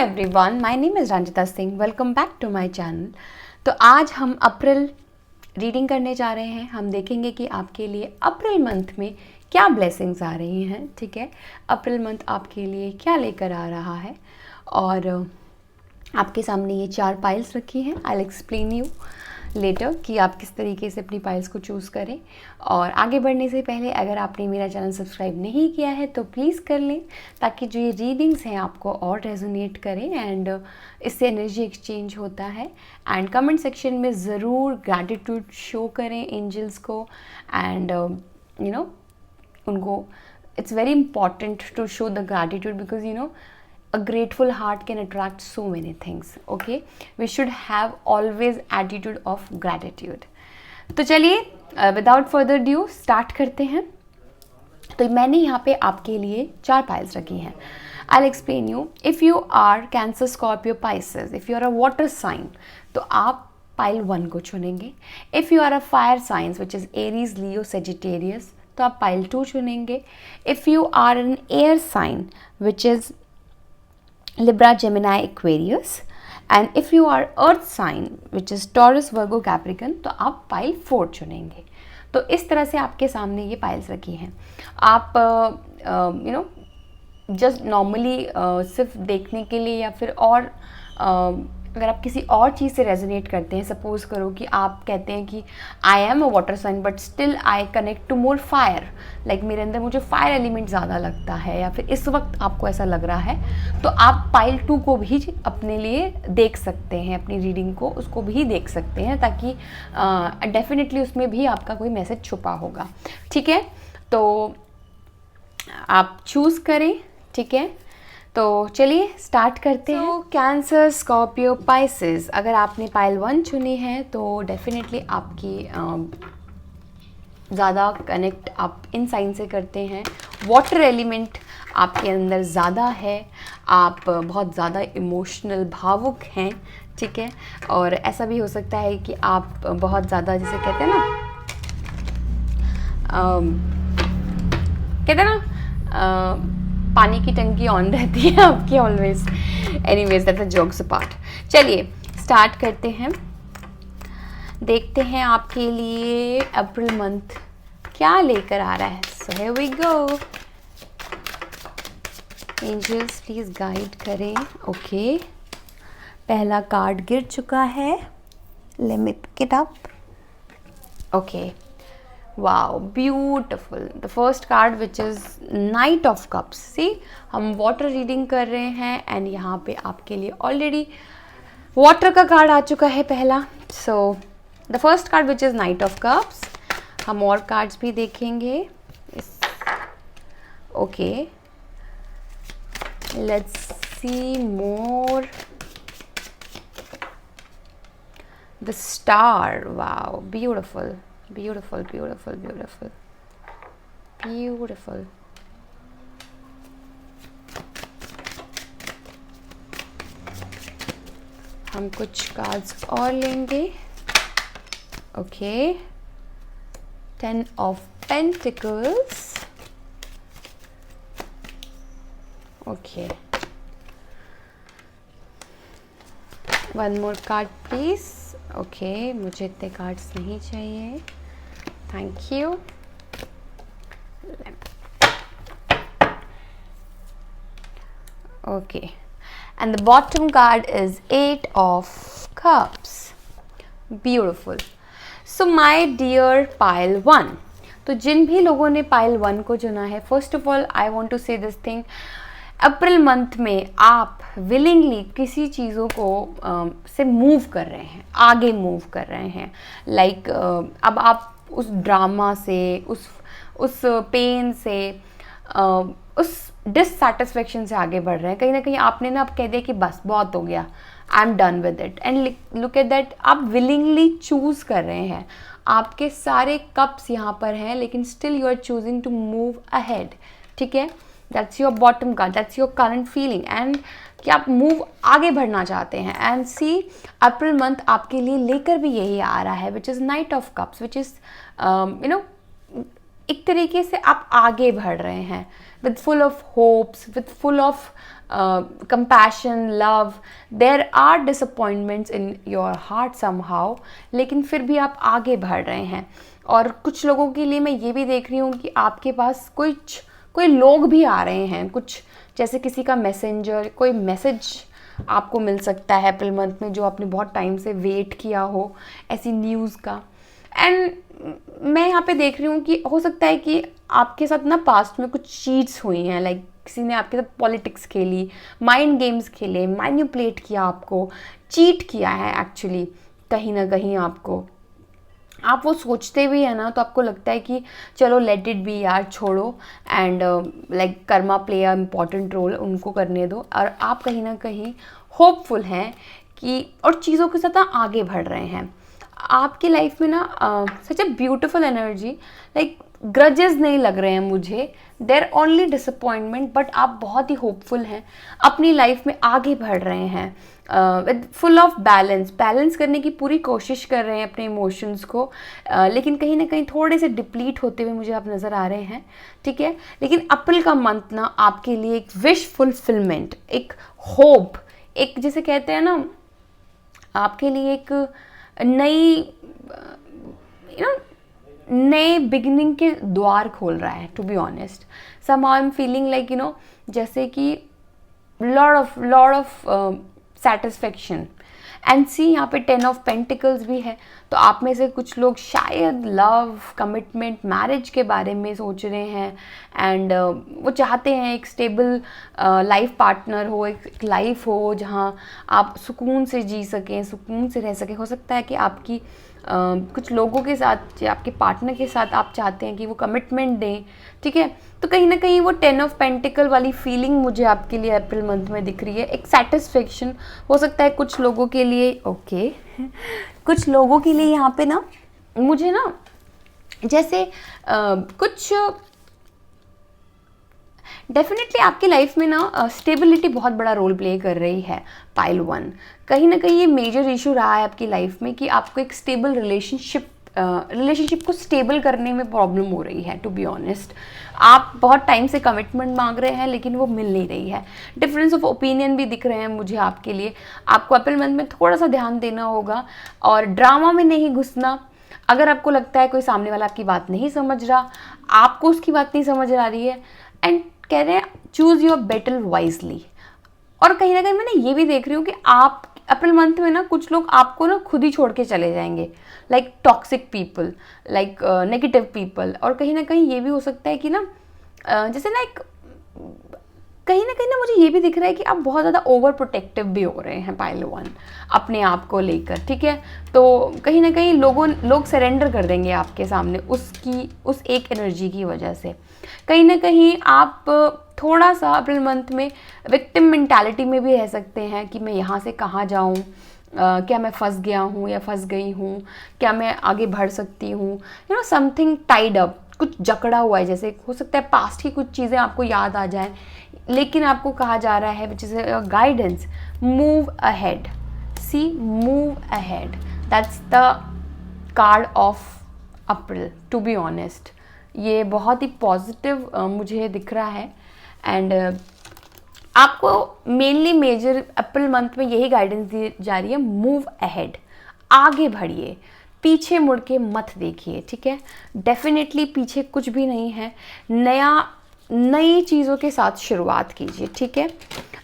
Everyone, my name is Ranjita Singh. Welcome back to my channel. तो आज हम अप्रैल रीडिंग करने जा रहे हैं। हम देखेंगे कि आपके लिए अप्रैल मंथ में क्या ब्लेसिंग्स आ रही हैं। ठीक है, अप्रैल मंथ आपके लिए क्या लेकर आ रहा है। और आपके सामने ये 4 पाइल्स रखी हैं। I will explain you later कि आप किस तरीके से अपनी पाइल्स को चूज़ करें। और आगे बढ़ने से पहले अगर आपने मेरा चैनल सब्सक्राइब नहीं किया है तो प्लीज़ कर लें, ताकि जो ये रीडिंग्स हैं आपको और रेजोनेट करें एंड इससे एनर्जी एक्सचेंज होता है। एंड कमेंट सेक्शन में ज़रूर ग्रैटिट्यूड शो करें एंजल्स को एंड उनको it's very important to show the gratitude because a grateful heart can attract so many things. Okay, we should have always attitude of gratitude. तो चलिए without further due start करते हैं। तो मैंने यहाँ पे आपके लिए 4 पाइल्स रखी हैं। I'll explain you. If you are Cancer, Scorpio, Pisces, if you are a water sign, तो आप पाइल 1 को चुनेंगे। If you are a fire signs, which is Aries, Leo, Sagittarius, तो आप पाइल 2 चुनेंगे। If you are an air sign, which is Libra, Gemini, Aquarius, and if you are earth sign which is Taurus, Virgo, Capricorn, तो आप pile 4 चुनेंगे। तो इस तरह से आपके सामने ये पाइल्स रखी हैं। आप जस्ट नॉर्मली सिर्फ देखने के लिए या फिर और अगर आप किसी और चीज़ से रेजोनेट करते हैं, सपोज करो कि आप कहते हैं कि I am a water sign but still I connect to more fire, like मेरे अंदर मुझे फायर एलिमेंट ज़्यादा लगता है, या फिर इस वक्त आपको ऐसा लग रहा है, तो आप पाइल 2 को भी अपने लिए देख सकते हैं, अपनी रीडिंग को उसको भी देख सकते हैं, ताकि डेफिनेटली उसमें भी आपका कोई मैसेज छुपा होगा। ठीक है, तो आप चूज़ करें। ठीक है, तो चलिए स्टार्ट करते हैं। कैंसर, स्कॉर्पियो, पाइसेस, अगर आपने पाइल 1 चुनी है तो डेफिनेटली आपकी ज़्यादा कनेक्ट आप इन साइन से करते हैं। वाटर एलिमेंट आपके अंदर ज़्यादा है, आप बहुत ज़्यादा इमोशनल, भावुक हैं। ठीक है, और ऐसा भी हो सकता है कि आप बहुत ज़्यादा, जैसे कहते हैं ना पानी की टंकी ऑन रहती है आपकी always. Anyways, that's a jokes apart. चलिए स्टार्ट करते हैं, देखते हैं आपके लिए अप्रैल मंथ क्या लेकर आ रहा है। So here we go. Angels please guide करें। ओके, पहला कार्ड गिर चुका है। Let me pick it up. Okay, wow, beautiful. The first card which is Knight of Cups. See, हम वाटर रीडिंग कर रहे हैं एंड यहाँ पे आपके लिए ऑलरेडी वाटर का कार्ड आ चुका है पहला। So the first card which is knight of cups. हम और कार्ड्स भी देखेंगे। Okay, let's see more. The star, wow, beautiful, beautiful, beautiful, beautiful, beautiful. हम कुछ कार्ड्स और लेंगे। Okay, 10 of Pentacles. Okay, one more card please. Okay, मुझे इतने कार्ड्स नहीं चाहिए, thank you. Okay, and the bottom card is 8 of Cups. Beautiful. So my dear pile 1, तो जिन भी लोगों ने पाइल 1 को चुना है, first of all I want to say this thing, April month में आप विलिंगली किसी चीज़ों को से मूव कर रहे हैं, आगे मूव कर रहे हैं। लाइक अब आप उस ड्रामा से, उस पेन से, उस डिससैटिस्फैक्शन से आगे बढ़ रहे हैं। कहीं ना कहीं आपने ना अब कह दिया कि बस बहुत हो गया, आई am done with it, and look at that, आप विलिंगली चूज़ कर रहे हैं। आपके सारे कप्स यहाँ पर हैं, लेकिन still you are choosing to move ahead. ठीक है, that's your bottom card, that's your current feeling, and कि आप मूव आगे बढ़ना चाहते हैं। एंड सी, अप्रैल मंथ आपके लिए लेकर भी यही आ रहा है, which is knight of cups, which is एक तरीके से आप आगे बढ़ रहे हैं with full of hopes, with full of compassion, love, there are disappointments in your heart somehow, लेकिन फिर भी आप आगे बढ़ रहे हैं। और कुछ लोगों के लिए मैं ये भी देख रही हूँ कि आपके पास कोई लोग भी आ रहे हैं, कुछ जैसे किसी का मैसेंजर, कोई मैसेज आपको मिल सकता है अप्रैल मंथ में जो आपने बहुत टाइम से वेट किया हो, ऐसी न्यूज़ का। एंड मैं यहाँ पे देख रही हूँ कि हो सकता है कि आपके साथ ना पास्ट में कुछ चीट्स हुई हैं, लाइक किसी ने आपके साथ पॉलिटिक्स खेली, माइंड गेम्स खेले, मैनिपुलेट किया, आपको चीट किया है एक्चुअली कहीं ना कहीं आपको। आप वो सोचते भी है ना तो आपको लगता है कि चलो लेट इट बी यार, छोड़ो, and like karma play a important role, उनको करने दो। और आप कहीं ना कहीं होपफुल हैं कि और चीज़ों के साथ आगे बढ़ रहे हैं। आपकी लाइफ में ना such a beautiful energy, like grudges नहीं लग रहे हैं मुझे, देर ओनली डिसअपॉइंटमेंट, बट आप बहुत ही होपफुल हैं, अपनी लाइफ में आगे बढ़ रहे हैं विद फुल ऑफ बैलेंस करने की पूरी कोशिश कर रहे हैं अपने इमोशंस को, लेकिन कहीं ना कहीं थोड़े से डिप्लीट होते हुए मुझे आप नज़र आ रहे हैं, ठीक है। लेकिन अप्रैल का मंथ ना आपके लिए एक विश फुलफिलमेंट, एक होप, एक जिसे कहते हैं ना आपके लिए एक नए बिगिनिंग के द्वार खोल रहा है। To be honest, somehow I am feeling like जैसे कि lot of satisfaction. And see यहाँ पे 10 ऑफ पेंटिकल्स भी है, तो आप में से कुछ लोग शायद लव, कमिटमेंट, मैरिज के बारे में सोच रहे हैं, एंड वो चाहते हैं एक स्टेबल लाइफ पार्टनर हो, एक लाइफ हो जहाँ आप सुकून से जी सकें, सुकून से रह सकें। हो सकता है कि आपकी कुछ लोगों के साथ या आपके पार्टनर के साथ आप चाहते हैं कि वो कमिटमेंट दें, ठीक है। तो कहीं ना कहीं वो 10 ऑफ पेंटिकल वाली फीलिंग मुझे आपके लिए अप्रैल मंथ में दिख रही है, एक सेटिस्फेक्शन। हो सकता है कुछ लोगों के लिए कुछ लोगों के लिए यहाँ पे ना मुझे ना जैसे कुछ डेफिनेटली आपकी लाइफ में ना स्टेबिलिटी बहुत बड़ा रोल प्ले कर रही है। पाइल 1 कहीं ना कहीं ये मेजर इशू रहा है आपकी लाइफ में कि आपको एक स्टेबल रिलेशनशिप को स्टेबल करने में प्रॉब्लम हो रही है। टू बी ऑनेस्ट, आप बहुत टाइम से कमिटमेंट मांग रहे हैं लेकिन वो मिल नहीं रही है। डिफरेंस ऑफ ओपिनियन भी दिख रहे हैं मुझे आपके लिए। आपको अप्रैल मंथ में थोड़ा सा ध्यान देना होगा और ड्रामा में नहीं घुसना। अगर आपको लगता है कोई सामने वाला आपकी बात नहीं समझ रहा, आपको उसकी बात नहीं समझ आ रही है, एंड कह रहे हैं चूज़ योर बैटल वाइजली। और कहीं ना कहीं मैं ये भी देख रही हूँ कि आप अप्रैल मंथ में ना कुछ लोग आपको ना खुद ही छोड़ के चले जाएंगे, like toxic people, like negative people. और कहीं ना कहीं ये भी हो सकता है कि ना जैसे ना एक कहीं ना मुझे ये भी दिख रहा है कि आप बहुत ज़्यादा ओवर प्रोटेक्टिव भी हो रहे हैं पाइल 1 अपने आप को लेकर, ठीक है। तो कहीं ना कहीं लोग सरेंडर कर देंगे आपके सामने उस एक एनर्जी की वजह से। कहीं ना कहीं आप थोड़ा सा अप्रैल मंथ में विक्टिम मेंटालिटी में भी रह सकते हैं कि मैं यहाँ से कहाँ जाऊँ, क्या मैं फंस गया हूँ या फंस गई हूँ, क्या मैं आगे बढ़ सकती हूँ, समथिंग टाइड अप, कुछ जकड़ा हुआ है। जैसे हो सकता है पास्ट की कुछ चीज़ें आपको याद आ जाए, लेकिन आपको कहा जा रहा है which is guidance, move ahead. See, move ahead, that's the card of April. To be honest, ये बहुत ही पॉजिटिव मुझे दिख रहा है। एंड आपको मेनली मेजर अप्रैल मंथ में यही गाइडेंस दी जा रही है, मूव अहेड, आगे बढ़िए, पीछे मुड़ के मत देखिए, ठीक है। डेफिनेटली पीछे कुछ भी नहीं है, नई चीज़ों के साथ शुरुआत कीजिए, ठीक है।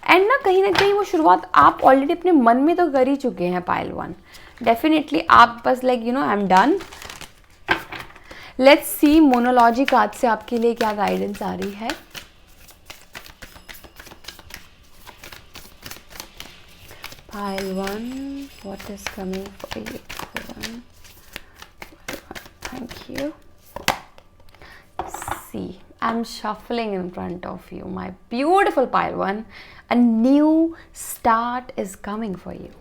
एंड ना कहीं वो शुरुआत आप ऑलरेडी अपने मन में तो कर ही चुके हैं पाइल 1। डेफिनेटली आप बस like I am done. Let's see मोनोलॉजी कार्ड से आपके लिए क्या गाइडेंस आ रही है। Pile 1, what is coming for you? Thank you. See, I'm shuffling in front of you, my beautiful pile 1. A new start is coming for you.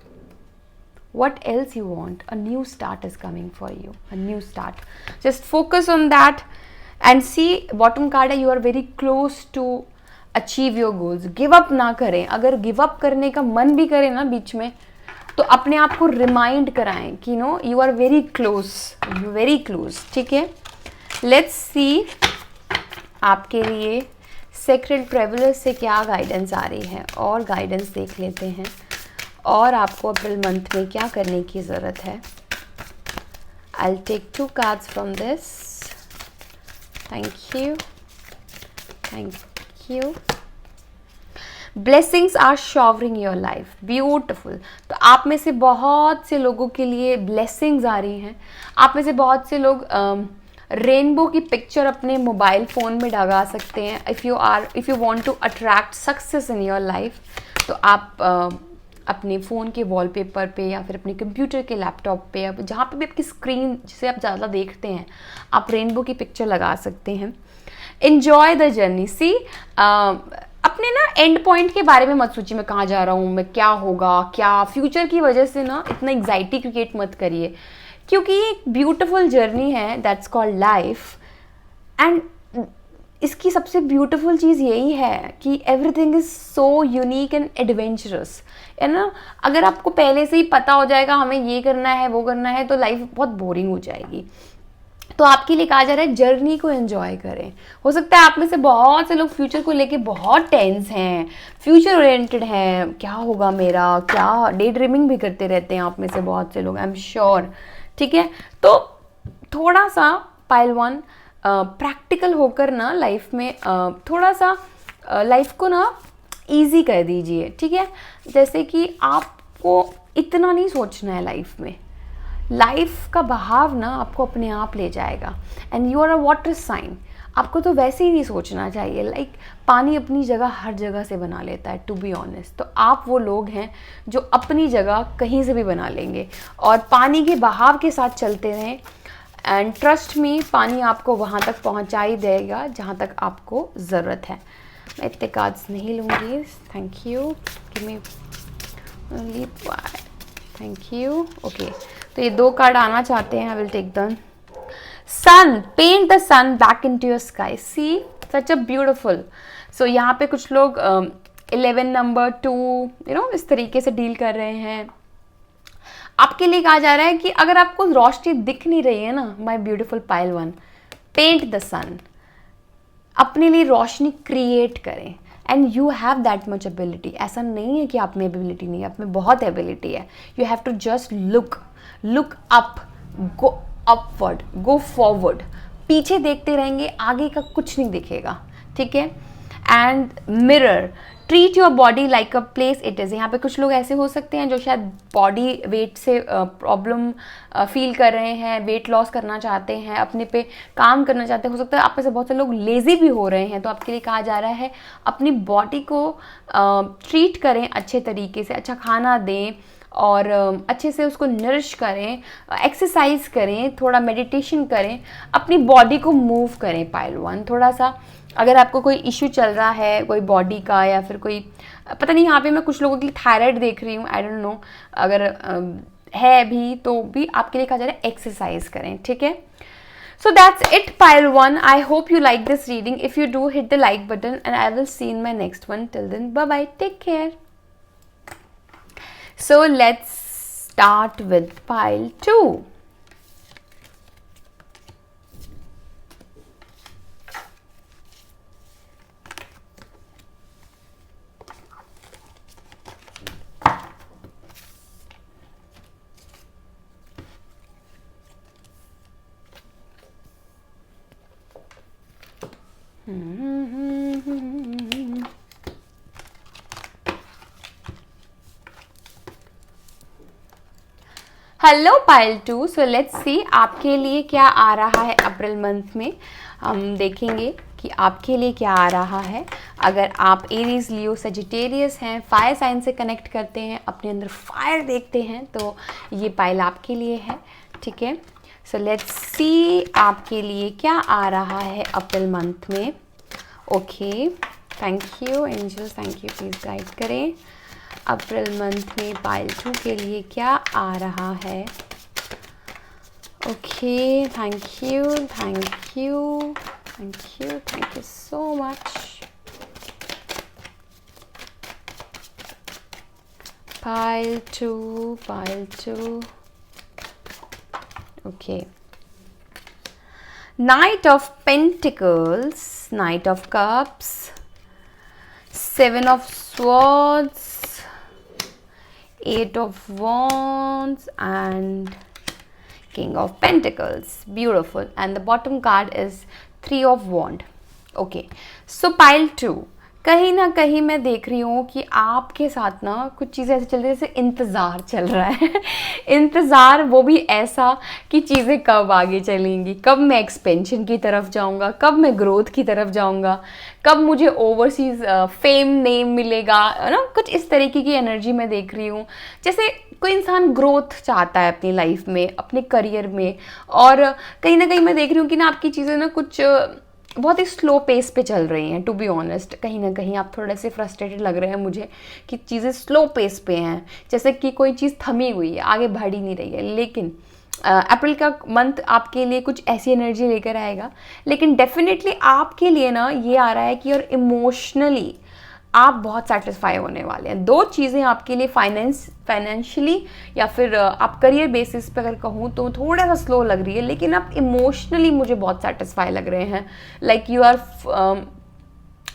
What else you want? A new start is coming for you. A new start. Just focus on that and see, bottom card है, you are very close to achieve your goals. Give up ना करें। अगर give up करने का मन भी करे ना बीच में, तो अपने आप को रिमाइंड कराएं कि यू आर वेरी क्लोज, ठीक है। लेट्स सी आपके लिए सेक्रेड ट्रेवलर्स से क्या गाइडेंस आ रही है और गाइडेंस देख लेते हैं, और आपको अप्रैल मंथ में क्या करने की ज़रूरत है। I'll take 2 cards from this. Thank you. Thank you. Blessings are showering your life. Beautiful. तो आप में से बहुत से लोगों के लिए blessings आ रही हैं। आप में से बहुत से लोग रेनबो की पिक्चर अपने मोबाइल फ़ोन में लगा सकते हैं। If you want to attract success in your life, तो आप अपने फ़ोन के वॉलपेपर पे या फिर अपने कंप्यूटर के लैपटॉप पे या जहाँ पे भी आपकी स्क्रीन जिसे आप ज़्यादा देखते हैं, आप रेनबो की पिक्चर लगा सकते हैं। Enjoy the journey. सी अपने ना एंड पॉइंट के बारे में मत सोचिए, मैं कहाँ जा रहा हूँ, मैं क्या होगा, क्या फ्यूचर की वजह से ना इतना एग्जाइटी क्रिएट मत करिए, क्योंकि ये एक ब्यूटिफुल जर्नी है, दैट्स कॉल्ड लाइफ। एंड इसकी सबसे ब्यूटीफुल चीज़ यही है कि everything is so unique and adventurous, है ना। अगर आपको पहले से ही पता हो जाएगा हमें ये करना है वो करना है, तो लाइफ बहुत बोरिंग हो जाएगी। तो आपके लिए कहा जा रहा है जर्नी को एंजॉय करें। हो सकता है आप में से बहुत से लोग फ्यूचर को लेके बहुत टेंस हैं, फ्यूचर ओरिएंटेड हैं, क्या होगा मेरा, क्या डे ड्रीमिंग भी करते रहते हैं आप में से बहुत से लोग, आई एम श्योर। ठीक है, तो थोड़ा सा पाइल 1 प्रैक्टिकल होकर ना लाइफ में थोड़ा सा लाइफ को ना इजी कर दीजिए। ठीक है, जैसे कि आपको इतना नहीं सोचना है लाइफ में, लाइफ का बहाव ना आपको अपने आप ले जाएगा। And you are a water sign, आपको तो वैसे ही नहीं सोचना चाहिए। लाइक पानी अपनी जगह हर जगह से बना लेता है, टू बी ऑनेस्ट। तो आप वो लोग हैं जो अपनी जगह कहीं से भी बना लेंगे और पानी के बहाव के साथ चलते रहें। एंड ट्रस्ट मी, पानी आपको वहाँ तक पहुँचा ही देगा जहाँ तक आपको ज़रूरत है। मैं इतने कार्ड्स नहीं लूँगी, thank you. Give me only 5, thank you. Okay, तो ये 2 कार्ड आना चाहते हैं, I will take them. Sun, paint the sun back into your sky. See such a beautiful. So यहाँ पे कुछ लोग 11 नंबर 2 इस तरीके से डील कर रहे हैं। आपके लिए कहा जा रहा है कि अगर आपको रोशनी दिख नहीं रही है ना, my beautiful pile 1, paint the sun, अपने लिए रोशनी क्रिएट करें। And you have that much ability. ऐसा नहीं है कि आप में एबिलिटी नहीं है, आप में बहुत एबिलिटी है। You have to just look up, go upward, go forward. पीछे देखते रहेंगे, आगे का कुछ नहीं दिखेगा। ठीक है, and mirror, treat your body like a place it is. यहाँ पे कुछ लोग ऐसे हो सकते हैं जो शायद बॉडी वेट से प्रॉब्लम फील कर रहे हैं, वेट लॉस करना चाहते हैं, अपने पे काम करना चाहते हैं। हो सकता है आप में से बहुत से लोग लेज़ी भी हो रहे हैं, तो आपके लिए कहा जा रहा है अपनी बॉडी को ट्रीट करें अच्छे तरीके से, अच्छा खाना दें और अच्छे से उसको नरिश करें, एक्सरसाइज करें, थोड़ा मेडिटेशन करें, अपनी बॉडी को मूव करें। पाइल 1, थोड़ा सा अगर आपको कोई इश्यू चल रहा है कोई बॉडी का या फिर कोई पता नहीं, यहाँ पे मैं कुछ लोगों के लिए थायराइड देख रही हूँ, आई डोंट नो, अगर है भी तो भी आपके लिए कहा जा रहा है एक्सरसाइज करें। ठीक है, so that's it pile 1. I hope you like this reading. If you do, hit the like button and I will see you in my next one. Till then, bye bye, take care. So let's start with pile 2. Hello pile 2, so let's see आपके लिए क्या आ रहा है April month में। हम देखेंगे कि आपके लिए क्या आ रहा है। अगर आप एरीज, लियो, सजिटेरियस हैं, फायर साइन से कनेक्ट करते हैं, अपने अंदर फायर देखते हैं, तो ये पाइल आपके लिए है। ठीक है, सो लेट्स सी आपके लिए क्या आ रहा है अप्रैल मंथ में। Okay, thank you angels, thank you, please guide करें अप्रैल मंथ में पाइल 2 के लिए क्या आ रहा है। Okay, thank you, thank you, thank you, thank you so much. Pile 2, pile 2। Okay, night of pentacles, night of cups, 7 of Swords, 8 of Wands and King of Pentacles. Beautiful. And the bottom card is 3 of Wands. Okay, so pile 2, कहीं ना कहीं मैं देख रही हूँ कि आपके साथ ना कुछ चीज़ें ऐसे चल रही है जैसे इंतज़ार चल रहा है इंतज़ार, वो भी ऐसा कि चीज़ें कब आगे चलेंगी, कब मैं एक्सपेंशन की तरफ जाऊँगा, कब मैं ग्रोथ की तरफ जाऊँगा, कब मुझे ओवरसीज फेम नेम मिलेगा, है ना। कुछ इस तरीके की एनर्जी मैं देख रही हूँ, जैसे कोई इंसान ग्रोथ चाहता है अपनी लाइफ में, अपने करियर में, और कहीं ना कहीं मैं देख रही हूँ कि ना आपकी चीज़ें ना कुछ बहुत ही स्लो पेस पे चल रही हैं। टू बी ऑनेस्ट, कहीं ना कहीं आप थोड़े से फ्रस्ट्रेटेड लग रहे हैं मुझे कि चीज़ें स्लो पेस पे हैं, जैसे कि कोई चीज़ थमी हुई है, आगे बढ़ ही नहीं रही है। लेकिन अप्रैल का मंथ आपके लिए कुछ ऐसी एनर्जी लेकर आएगा, लेकिन डेफिनेटली आपके लिए ना ये आ रहा है कि और इमोशनली आप बहुत सेटिस्फाई होने वाले हैं। 2 चीज़ें आपके लिए फाइनेंशियली या फिर आप करियर बेसिस पे अगर कहूँ तो थोड़ा सा स्लो लग रही है, लेकिन आप इमोशनली मुझे बहुत सेटिस्फाई लग रहे हैं। Like you are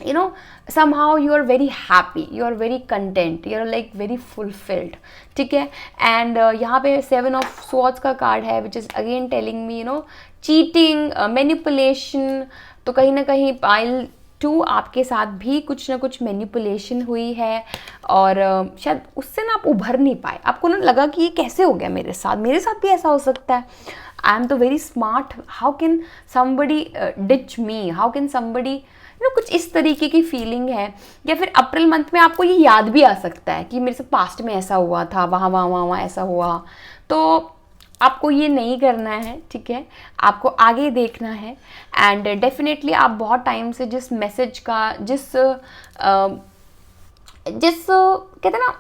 you know, somehow you are very happy, you are very content, you are like very fulfilled, ठीक है। एंड यहाँ पे 7 of Swords का कार्ड है, which is again telling me, you know, cheating, manipulation। तो कहीं ना कहीं पाइल 2 आपके साथ भी कुछ ना कुछ मैनिपुलेशन हुई है, और शायद उससे ना आप उभर नहीं पाए। आपको ना लगा कि ये कैसे हो गया मेरे साथ भी ऐसा हो सकता है। आई एम तो very smart, how can somebody ditch me, how can somebody, कुछ इस तरीके की फीलिंग है। या फिर अप्रैल मंथ में आपको ये याद भी आ सकता है कि मेरे से पास्ट में ऐसा हुआ था, वहाँ ऐसा हुआ। तो आपको ये नहीं करना है, ठीक है, आपको आगे देखना है। एंड डेफिनेटली आप बहुत टाइम से जिस मैसेज का, जिस कहते हैं ना,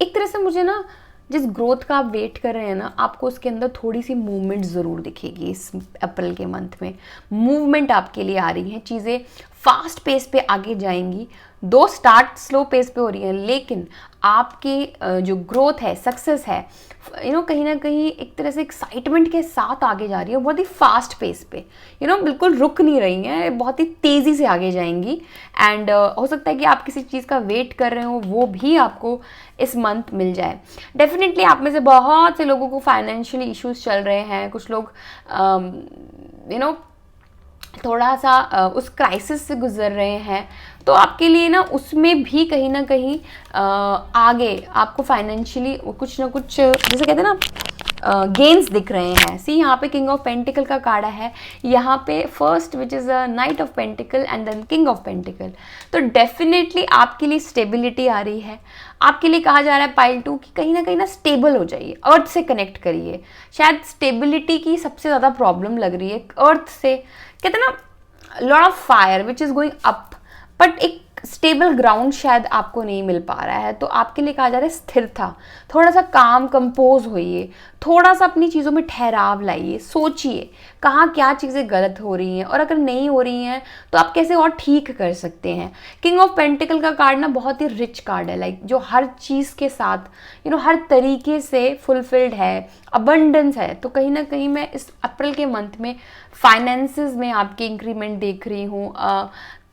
एक तरह से मुझे ना जिस ग्रोथ का आप वेट कर रहे हैं ना, आपको उसके अंदर थोड़ी सी मूवमेंट ज़रूर दिखेगी। इस अप्रैल के मंथ में मूवमेंट आपके लिए आ रही है, चीज़ें फास्ट पेस पे आगे जाएंगी। 2 स्टार्ट स्लो पेस पे हो रही हैं, लेकिन आपकी जो ग्रोथ है, सक्सेस है, कहीं ना कहीं एक तरह से एक्साइटमेंट के साथ आगे जा रही है, बहुत ही फास्ट पेस पे, बिल्कुल रुक नहीं रही हैं, बहुत ही तेज़ी से आगे जाएंगी। एंड हो सकता है कि आप किसी चीज़ का वेट कर रहे हो, वो भी आपको इस मंथ मिल जाए। डेफिनेटली आप में से बहुत से लोगों को फाइनेंशियली इश्यूज चल रहे हैं, कुछ लोग थोड़ा सा उस क्राइसिस से गुजर रहे हैं, तो आपके लिए ना उसमें भी कहीं ना कहीं आगे आपको फाइनेंशियली कुछ ना कुछ, जैसे कहते हैं ना, गेन्स दिख रहे हैं। सी यहाँ पे किंग ऑफ पेंटिकल का कार्ड है, यहाँ पे first which is a knight of pentacle and then king of pentacle. तो डेफिनेटली आपके लिए स्टेबिलिटी आ रही है। आपके लिए कहा जा रहा है पाइल 2 कि कहीं ना स्टेबल हो जाइए, अर्थ से कनेक्ट करिए। शायद स्टेबिलिटी की सबसे ज़्यादा प्रॉब्लम लग रही है अर्थ से, कहते हैं ना, lot of fire which is going up, but एक स्टेबल ग्राउंड शायद आपको नहीं मिल पा रहा है। तो आपके लिए कहा जा रहा है स्थिरता, थोड़ा सा काम कंपोज होइए, थोड़ा सा अपनी चीज़ों में ठहराव लाइए, सोचिए कहाँ क्या चीज़ें गलत हो रही हैं, और अगर नहीं हो रही हैं तो आप कैसे और ठीक कर सकते हैं। किंग ऑफ पेंटिकल का कार्ड ना बहुत ही रिच कार्ड है, लाइक जो हर चीज़ के साथ हर तरीके से फुलफिल्ड है, अबंडेंस है। तो कहीं ना कहीं मैं इस अप्रैल के मंथ में फाइनेंसेस में आपके इंक्रीमेंट देख रही हूँ,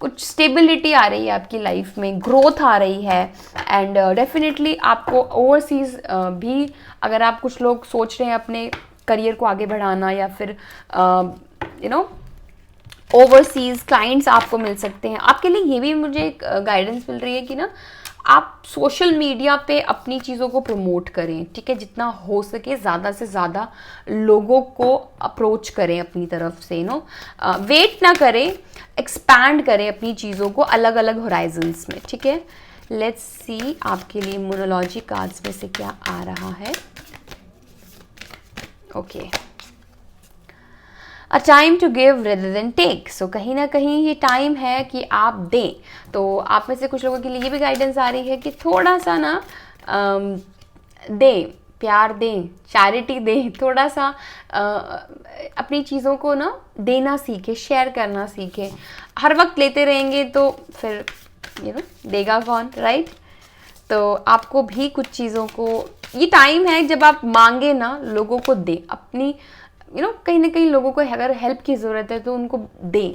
कुछ स्टेबिलिटी आ रही है आपकी लाइफ में, ग्रोथ आ रही है। एंड डेफिनेटली आपको ओवरसीज भी, अगर आप कुछ लोग सोच रहे हैं अपने करियर को आगे बढ़ाना, या फिर ओवरसीज क्लाइंट्स आपको मिल सकते हैं। आपके लिए ये भी मुझे एक गाइडेंस मिल रही है कि ना आप सोशल मीडिया पे अपनी चीज़ों को प्रमोट करें, ठीक है, जितना हो सके ज़्यादा से ज़्यादा लोगों को अप्रोच करें अपनी तरफ से, वेट ना करें, एक्सपैंड करें अपनी चीज़ों को अलग अलग होराइजन्स में, ठीक है। लेट्स सी आपके लिए न्यूमरोलॉजी कार्ड्स में से क्या आ रहा है। Okay, a time to give rather than take. So कहीं ना कहीं ये टाइम है कि आप दें। तो आप में से कुछ लोगों के लिए ये भी गाइडेंस आ रही है कि थोड़ा सा ना दें, प्यार दें, चैरिटी दें, थोड़ा सा अपनी चीज़ों को ना देना सीखें, शेयर करना सीखें। हर वक्त लेते रहेंगे तो फिर देगा कौन, राइट। तो आपको भी कुछ चीज़ों को, ये टाइम है जब आप मांगे ना, लोगों को दें, अपनी कहीं ना कहीं लोगों को अगर हेल्प की ज़रूरत है तो उनको दें।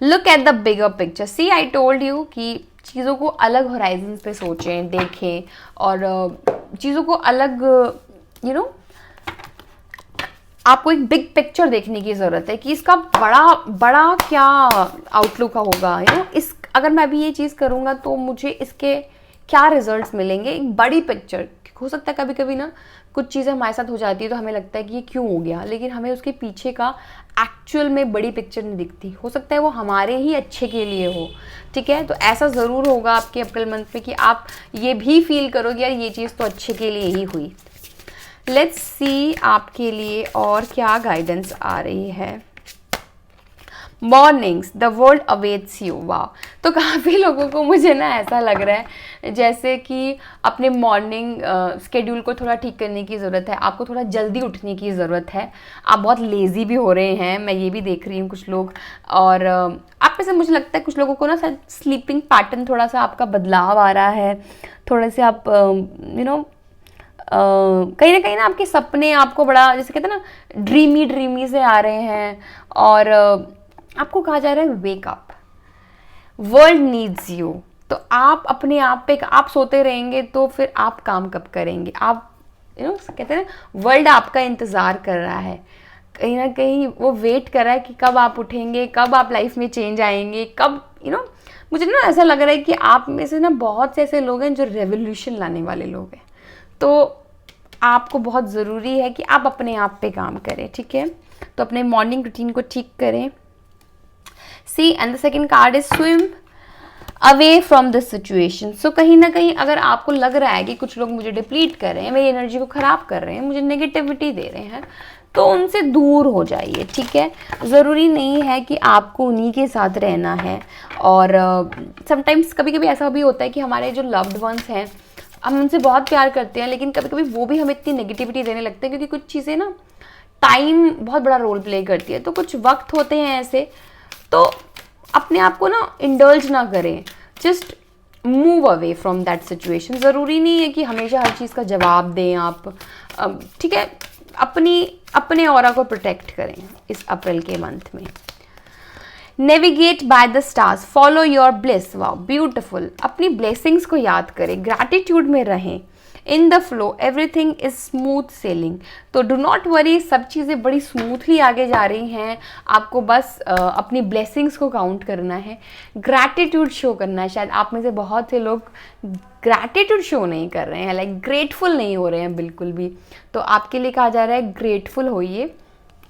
Look at the bigger picture. See I told you कि चीज़ों को अलग होराइजन पे सोचें, देखें और चीज़ों को अलग यू नो आपको एक बिग पिक्चर देखने की ज़रूरत है कि इसका बड़ा बड़ा क्या आउटलुक होगा. इस अगर मैं अभी ये चीज़ करूँगा तो मुझे इसके क्या रिजल्ट्स मिलेंगे. एक बड़ी पिक्चर. हो सकता है कभी कभी ना कुछ चीज़ें हमारे साथ हो जाती है तो हमें लगता है कि ये क्यों हो गया, लेकिन हमें उसके पीछे का एक्चुअल में बड़ी पिक्चर नहीं दिखती. हो सकता है वो हमारे ही अच्छे के लिए हो. ठीक है, तो ऐसा ज़रूर होगा आपके अप्रैल मंथ में कि आप ये भी फील करोगे यार ये चीज़ तो अच्छे के लिए ही हुई. लेट्स सी आपके लिए और क्या गाइडेंस आ रही है. Mornings, the world awaits you. वाह. तो काफ़ी लोगों को मुझे ना ऐसा लग रहा है जैसे कि अपने मॉर्निंग स्केड्यूल को थोड़ा ठीक करने की ज़रूरत है. आपको थोड़ा जल्दी उठने की ज़रूरत है. आप बहुत लेज़ी भी हो रहे हैं, मैं ये भी देख रही हूँ कुछ लोग. और आप में से मुझे लगता है कुछ लोगों को ना शायद स्लीपिंग पैटर्न थोड़ा सा आपका बदलाव आ रहा है. थोड़े से आप कहीं ना आपके सपने आपको बड़ा जैसे कहते हैं ना ड्रीमी से आ रहे हैं. और आपको कहा जा रहा है wake up, world needs you. तो आप अपने आप पे आप सोते रहेंगे तो फिर आप काम कब करेंगे. आप कहते हैं ना वर्ल्ड आपका इंतज़ार कर रहा है. कहीं ना कहीं वो वेट कर रहा है कि कब आप उठेंगे, कब आप लाइफ में चेंज आएंगे, कब मुझे ना ऐसा लग रहा है कि आप में से ना बहुत से ऐसे लोग हैं जो रेवोल्यूशन लाने वाले लोग हैं. तो आपको बहुत ज़रूरी है कि आप अपने आप पे काम करें. ठीक है, तो अपने मॉर्निंग रूटीन को ठीक करें. See and the second card is swim away from this situation. So कहीं ना कहीं अगर आपको लग रहा है कि कुछ लोग मुझे डिप्लीट कर रहे हैं, मेरी एनर्जी को ख़राब कर रहे हैं, मुझे नेगेटिविटी दे रहे हैं, तो उनसे दूर हो जाइए. ठीक है, ज़रूरी नहीं है कि आपको उन्हीं के साथ रहना है. और समटाइम्स कभी कभी ऐसा भी होता है कि हमारे जो लव्ड वंस हैं हम उनसे बहुत प्यार करते हैं, लेकिन कभी कभी वो भी हमें इतनी नेगेटिविटी देने लगते हैं, क्योंकि कुछ चीज़ें ना टाइम बहुत बड़ा रोल प्ले करती है. तो कुछ वक्त होते हैं ऐसे, तो अपने आप को ना इंडल्ज ना करें. Just move away from that situation. ज़रूरी नहीं है कि हमेशा हर चीज़ का जवाब दें आप. ठीक है, अपने ऑरा को प्रोटेक्ट करें इस अप्रैल के मंथ में. Navigate by the stars, follow your bless. Wow, beautiful. अपनी ब्लेसिंग्स को याद करें, ग्रैटिट्यूड में रहें. In the flow everything is smooth selling. तो डू नॉट वरी, सब चीज़ें बड़ी स्मूथली आगे जा रही हैं. आपको बस अपनी ब्लेसिंग्स को काउंट करना है, ग्रैटिट्यूड शो करना है. शायद आप में से बहुत से लोग ग्रैटिट्यूड शो नहीं कर रहे हैं, लाइक ग्रेटफुल नहीं हो रहे हैं बिल्कुल भी. तो आपके लिए कहा जा रहा है ग्रेटफुल होइए,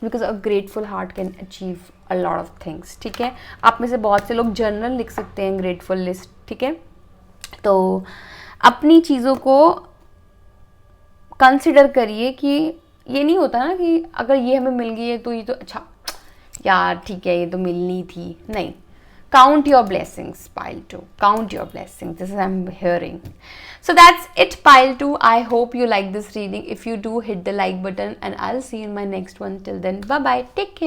because a grateful heart can achieve a lot of things. ठीक है, आप में से बहुत से लोग जर्नल लिख सकते हैं, ग्रेटफुल लिस्ट. ठीक है, तो अपनी चीज़ों को कंसिडर करिए कि ये नहीं होता ना कि अगर ये हमें मिल गई है तो ये तो अच्छा यार ठीक है ये तो मिलनी थी. नहीं, count your blessings, pile 2. Count your blessings. This is I'm hearing. So that's it, pile 2. I hope you like this reading. If you do, hit the like button and I'll see you in my next one. Till then, bye bye. Take care.